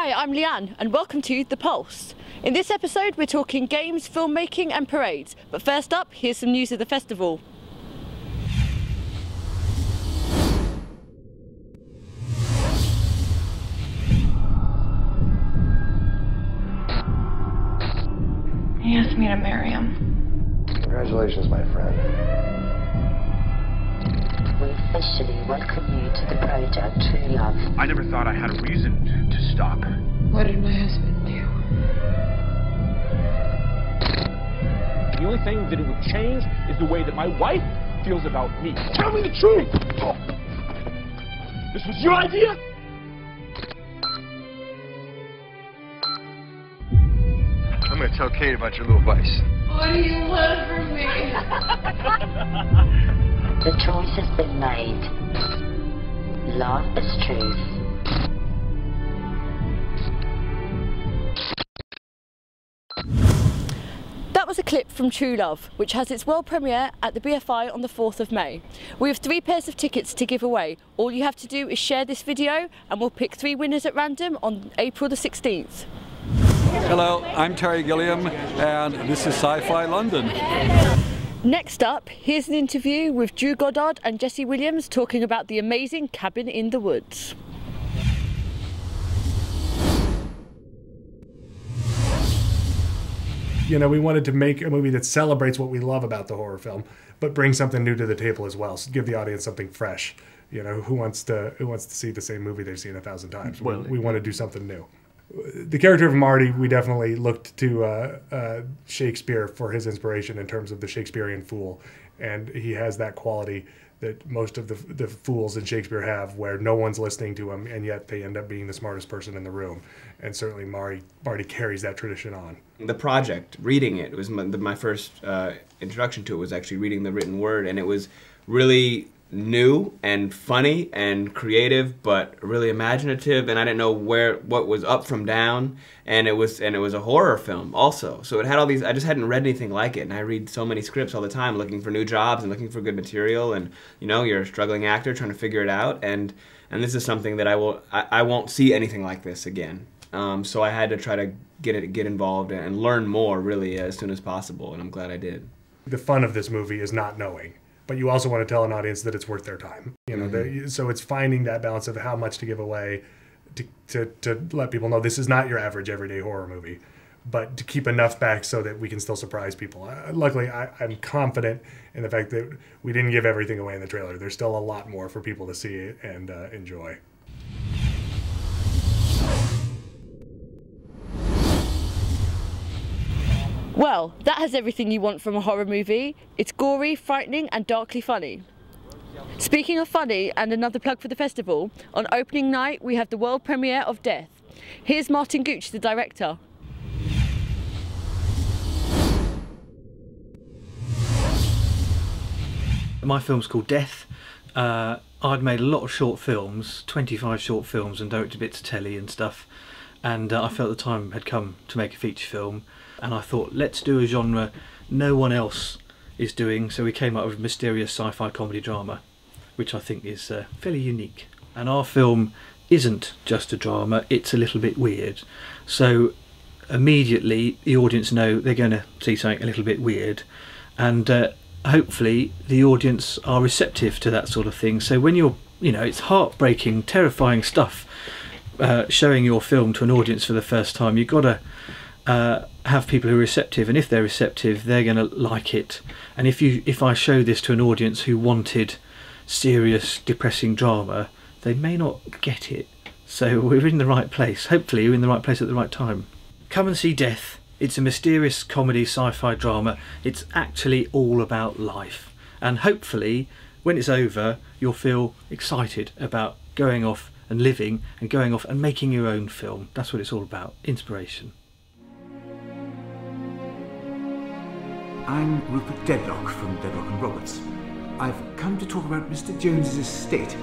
Hi, I'm Lian and welcome to The Pulse. In this episode we're talking games, filmmaking and parades, but first up, here's some news of the festival. He asked me to marry him. Congratulations, my friend. We officially welcome you to the project True Love. I never thought I had a reason to stop. What did my husband do? The only thing that it would change is the way that my wife feels about me. Tell me the truth! Oh. This was your idea? I'm gonna tell Kate about your little vice. What do you want from me? The choice has been made. Love is truth. That was a clip from True Love, which has its world premiere at the BFI on the 4th of May. We have 3 pairs of tickets to give away. All you have to do is share this video and we'll pick 3 winners at random on April the 16th. Hello, I'm Terry Gilliam and this is SCI-FI-LONDON. Next up, here's an interview with Drew Goddard and Jesse Williams talking about the amazing Cabin in the Woods. You know, we wanted to make a movie that celebrates what we love about the horror film, but bring something new to the table as well. So give the audience something fresh. You know, who wants to see the same movie they've seen 1,000 times? Well, we want to do something new. The character of Marty, we definitely looked to Shakespeare for his inspiration in terms of the Shakespearean fool, and he has that quality that most of the fools in Shakespeare have, where no one's listening to him, and yet they end up being the smartest person in the room. And certainly Marty carries that tradition on. The project, reading it, was my first introduction to it was actually reading the written word, and it was really new and funny and creative, but really imaginative, and I didn't know what was up from down, and it was a horror film also. So it had all these, I just hadn't read anything like it, and I read so many scripts all the time looking for new jobs and looking for good material, and you know, you're a struggling actor trying to figure it out, and this is something that I won't see anything like this again. So I had to try to get involved and learn more really as soon as possible, and I'm glad I did. The fun of this movie is not knowing, but you also want to tell an audience that it's worth their time. You know, so it's finding that balance of how much to give away to let people know this is not your average everyday horror movie, but to keep enough back so that we can still surprise people. Luckily, I'm confident in the fact that we didn't give everything away in the trailer. There's still a lot more for people to see and enjoy. Well, that has everything you want from a horror movie. It's gory, frightening and darkly funny. Speaking of funny, and another plug for the festival, on opening night we have the world premiere of Death. Here's Martin Gooch, the director. My film's called Death. I'd made a lot of short films, 25 short films, and directed bits of telly and stuff, and I felt the time had come to make a feature film, and I thought, let's do a genre no one else is doing, so we came up with mysterious sci-fi comedy drama, which I think is fairly unique. And our film isn't just a drama, it's a little bit weird, so immediately the audience know they're going to see something a little bit weird, and hopefully the audience are receptive to that sort of thing. So when you're, you know, it's heartbreaking, terrifying stuff, showing your film to an audience for the first time, you've got to have people who are receptive, and if they're receptive, they're going to like it. And if I show this to an audience who wanted serious, depressing drama, they may not get it. So we're in the right place. Hopefully we're in the right place at the right time. Come and see Death. It's a mysterious comedy sci-fi drama. It's actually all about life, and hopefully when it's over you'll feel excited about going off and living and going off and making your own film. That's what it's all about, inspiration. I'm Rupert Dedlock from Dedlock and Roberts. I've come to talk about Mr. Jones's estate.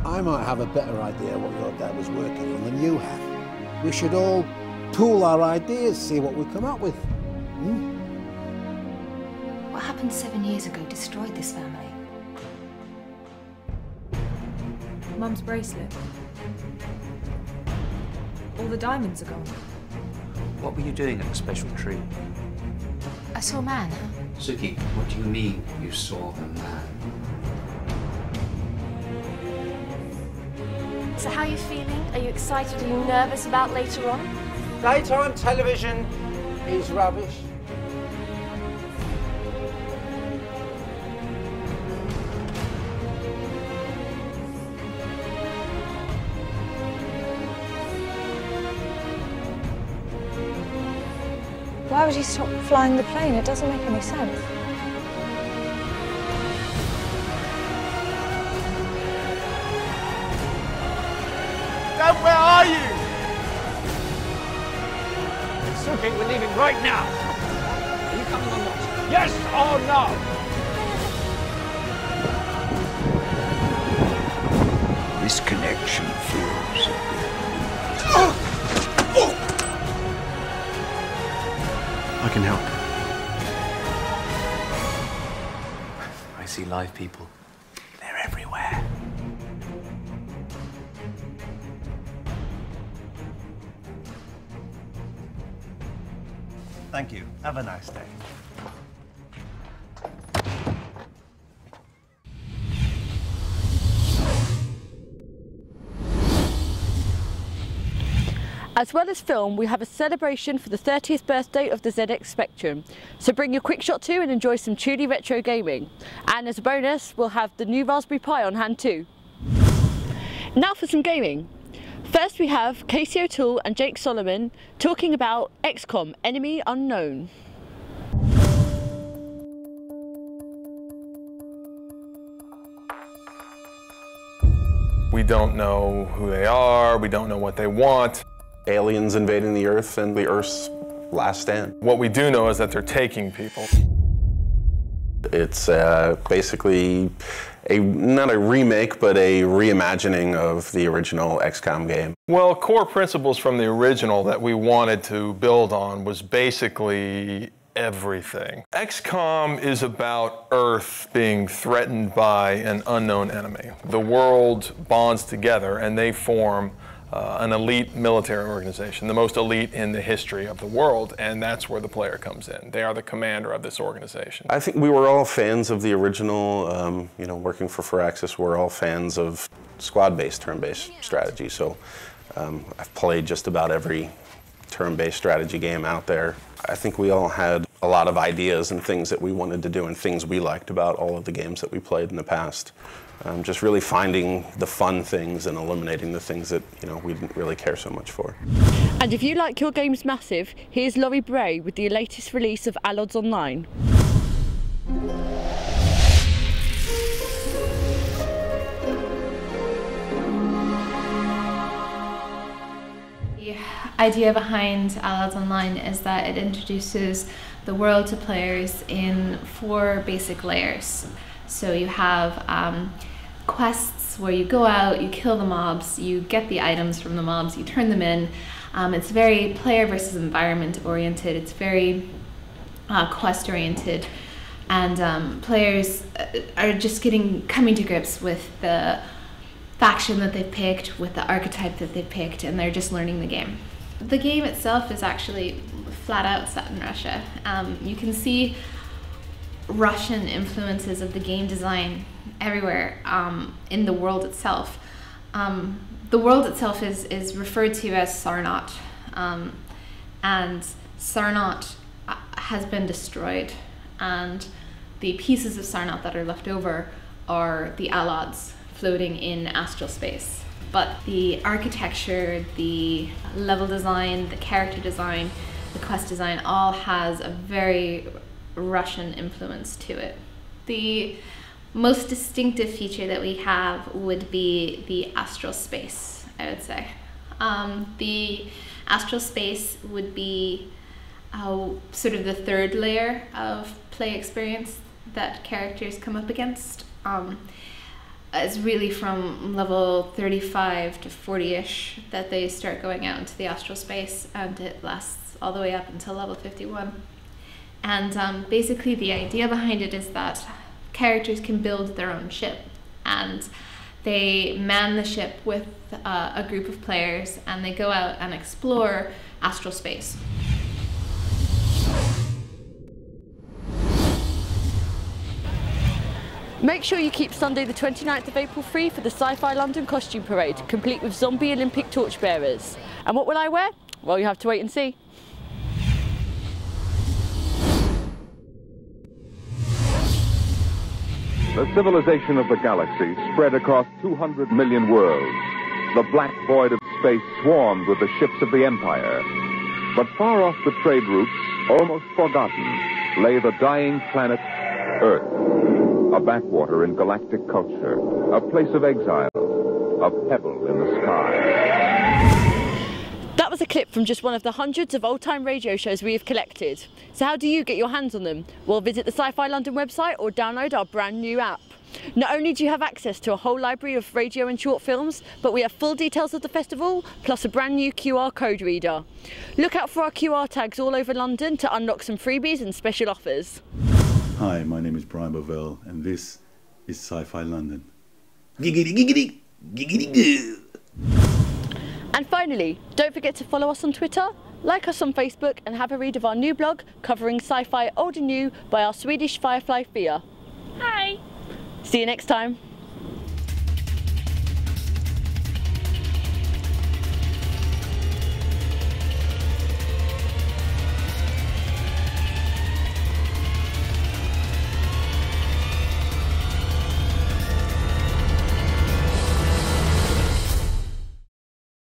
I might have a better idea what your dad was working on than you have. We should all pool our ideas, see what we come up with. What happened 7 years ago destroyed this family. Mum's bracelet. All the diamonds are gone. What were you doing at the special tree? I saw a man. Suki, what do you mean you saw a man? So how are you feeling? Are you excited? Are you nervous about later on? Daytime television is rubbish. Why would he stop flying the plane? It doesn't make any sense. Dad, where are you? Suki, we're leaving right now. Are you coming or not? Yes or no? This connection feels a bit... I can help. I see live people. They're everywhere. Thank you. Have a nice day. As well as film, we have a celebration for the 30th birthday of the ZX Spectrum. So bring your Quickshot 2 and enjoy some truly retro gaming. And as a bonus, we'll have the new Raspberry Pi on hand too. Now for some gaming. First we have Casey O'Toole and Jake Solomon talking about XCOM, Enemy Unknown. We don't know who they are, we don't know what they want. Aliens invading the Earth and the Earth's last stand. What we do know is that they're taking people. It's basically not a remake, but a reimagining of the original XCOM game. Well, core principles from the original that we wanted to build on was basically everything. XCOM is about Earth being threatened by an unknown enemy. The world bonds together and they form an elite military organization, the most elite in the history of the world, and that's where the player comes in. They are the commander of this organization. I think we were all fans of the original, you know, working for Firaxis, we're all fans of squad-based, turn-based strategy, so I've played just about every turn-based strategy game out there. I think we all had a lot of ideas and things that we wanted to do and things we liked about all of the games that we played in the past. Just really finding the fun things and eliminating the things that, you know, we didn't really care so much for. And if you like your games massive, here's Laurie Bray with the latest release of Allods Online. The idea behind Allods Online is that it introduces the world to players in 4 basic layers. So you have quests where you go out, you kill the mobs, you get the items from the mobs, you turn them in. It's very player versus environment oriented, it's very quest oriented, and players are just coming to grips with the faction that they've picked, with the archetype that they've picked, and they're just learning the game. The game itself is actually flat out set in Russia. You can see Russian influences of the game design everywhere in the world itself. The world itself is referred to as Sarnat, and Sarnat has been destroyed, and the pieces of Sarnat that are left over are the Allods floating in astral space. But the architecture, the level design, the character design, the quest design all has a very Russian influence to it. The most distinctive feature that we have would be the astral space, I would say. The astral space would be sort of the 3rd layer of play experience that characters come up against. It's really from level 35 to 40-ish that they start going out into the astral space, and it lasts all the way up until level 51. And basically the idea behind it is that characters can build their own ship, and They man the ship with a group of players, and they go out and explore astral space. Make sure you keep Sunday the 29th of April free for the Sci-Fi London costume parade, complete with zombie Olympic torchbearers. And what will I wear? Well, you have to wait and see. The civilization of the galaxy spread across 200 million worlds. The black void of space swarmed with the ships of the Empire. But far off the trade routes, almost forgotten, lay the dying planet Earth, a backwater in galactic culture, a place of exile, a pebble in the sky. That was a clip from just one of the hundreds of old-time radio shows we have collected. So how do you get your hands on them? Well, visit the Sci-Fi London website or download our brand new app. Not only do you have access to a whole library of radio and short films, but we have full details of the festival, plus a brand new QR code reader. Look out for our QR tags all over London to unlock some freebies and special offers. Hi, my name is Brian Bovell, and this is Sci-Fi London. Giggity, giggity, giggity, goo. And finally, don't forget to follow us on Twitter, like us on Facebook, and have a read of our new blog covering sci-fi old and new by our Swedish firefly Fia. Hi! See you next time.